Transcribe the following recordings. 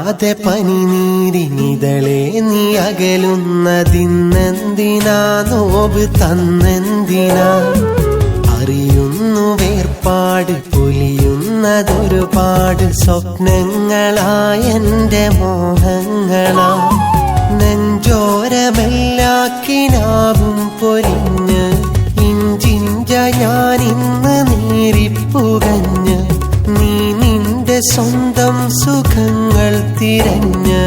പറയാതെ പനിനീരിനിതളെ നീ അകലുന്നതിന്നെന്തിനാ നോവ് തന്നെന്തിനാ അറിയുന്നു വേർപാട് പൊലിയുന്നതൊരുപാട് സ്വപ്നങ്ങളായെന്റെ മോഹങ്ങളാ നെഞ്ചോരമെല്ലാക്കിനാവും പൊലിഞ്ഞ് ഇഞ്ചിഞ്ച ഞാനിന്ന് നീറിപ്പുകഞ്ഞ് നീ നിന്റെ സ്വന്തം സുഖങ്ങൾ തിരഞ്ഞ്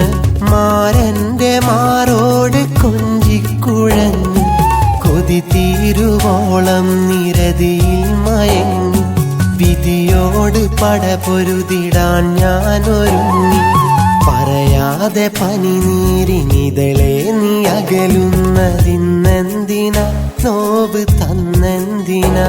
മാരന്റെ മാറോട് കൊഞ്ചിക്കുഴഞ്ഞ് കൊതി തീരുവോളം നിരതിയിൽ മയങ്ങി വിധിയോട് പടപൊരുതിടാൻ ഞാനൊരുങ്ങി പറയാതെ പനിനീരിനിതളെ നീ അകലുന്നതിന്നെന്തിനാ നോവ് തന്നെന്തിനാ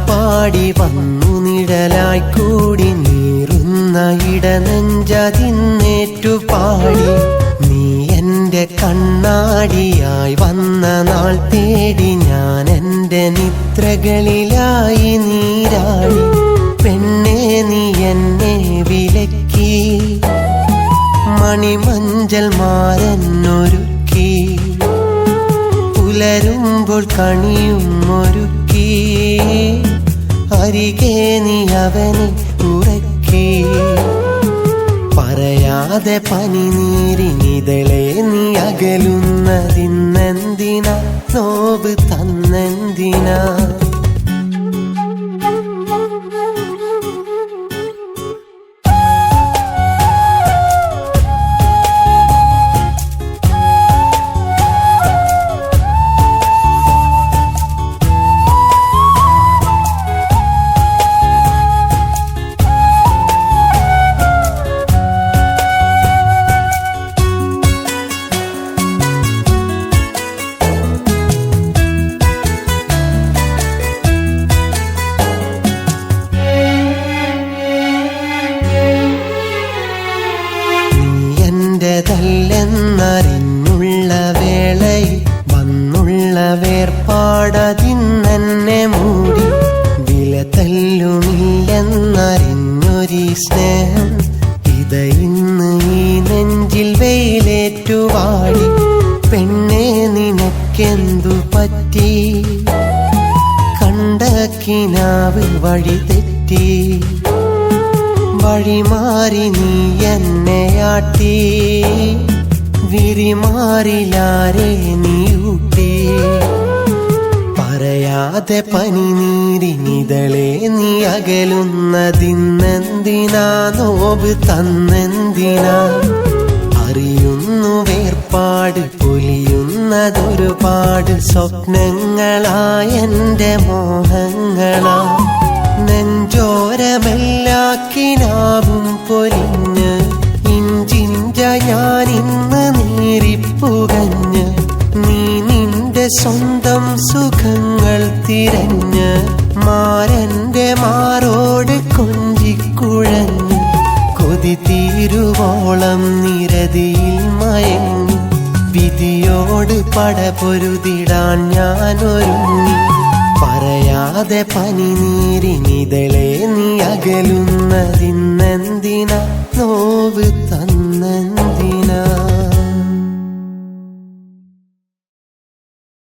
പാടി വന്നു നിഴലായി കൂടി നീറുന്ന ഇടനെഞ്ചതിന്നേറ്റു പാടി നീ എന്റെ കണ്ണാടിയായി വന്ന നാൾ തേടി ഞാൻ എന്റെ നിദ്രകളിലായി നീരാടി പെണ്ണെ നീ എന്നെ വിലക്കി മണിമഞ്ചൽ മാരനൊരുക്കി പുലരുമ്പോൾ കണിയും ഒരുക്കി അരികെ നീ അവനെ ഉറക്കി പറയാതെ പനിനീരിനിതളെ നീ അകലുന്നതിന്നെന്തിനാ നോവ് തന്നെന്തിനാ െന്നറിഞ്ഞുള്ള വേളയിൽ വന്നുള്ള വേർപാടതിന്നെ മൂടി വില തല്ലുമില്ലെന്നറിഞ്ഞൊരീ സ്നേഹം ഇത ഇന്ന് ഈ നെഞ്ചിൽ വെയിലേറ്റുവാടി പെണ്ണെ നിനക്കെന്തു പറ്റി കണ്ട കിനാവ് വഴി തെറ്റി വഴിമാറി നീ എന്നെയാട്ടി വിരിമാറിലാരെ നീ ഊട്ടി പറയാതെ പനിനീരിനിതളെ നീ അകലുന്നതിന്നെന്തിനാ നോവ് തന്നെന്തിനാ അറിയുന്നു വേർപാട് പൊലിയുന്നതൊരുപാട് സ്വപ്നങ്ങളായെന്റെ മോഹങ്ങളാ നെഞ്ചോരമെല്ലാക്കിനാവും പൊലിഞ്ഞ് ഇഞ്ചിഞ്ച ഞാനിന്ന് നീറിപ്പുകഞ്ഞ് നീ നിന്റെ സ്വന്തം സുഖങ്ങൾ തിരഞ്ഞ് മാരന്റെ മാറോട് കൊഞ്ചിക്കുഴഞ്ഞ് കൊതി തീരുവോളം നിരതിയിൽ മയങ്ങി വിധിയോട് പടപൊരുതിടാൻ ഞാനൊരുങ്ങി പറയാതെ പനിനീരിനിതളെ നീ അകലുന്നതിന്നെന്തിനാ നോവ് തന്നെന്തിനാ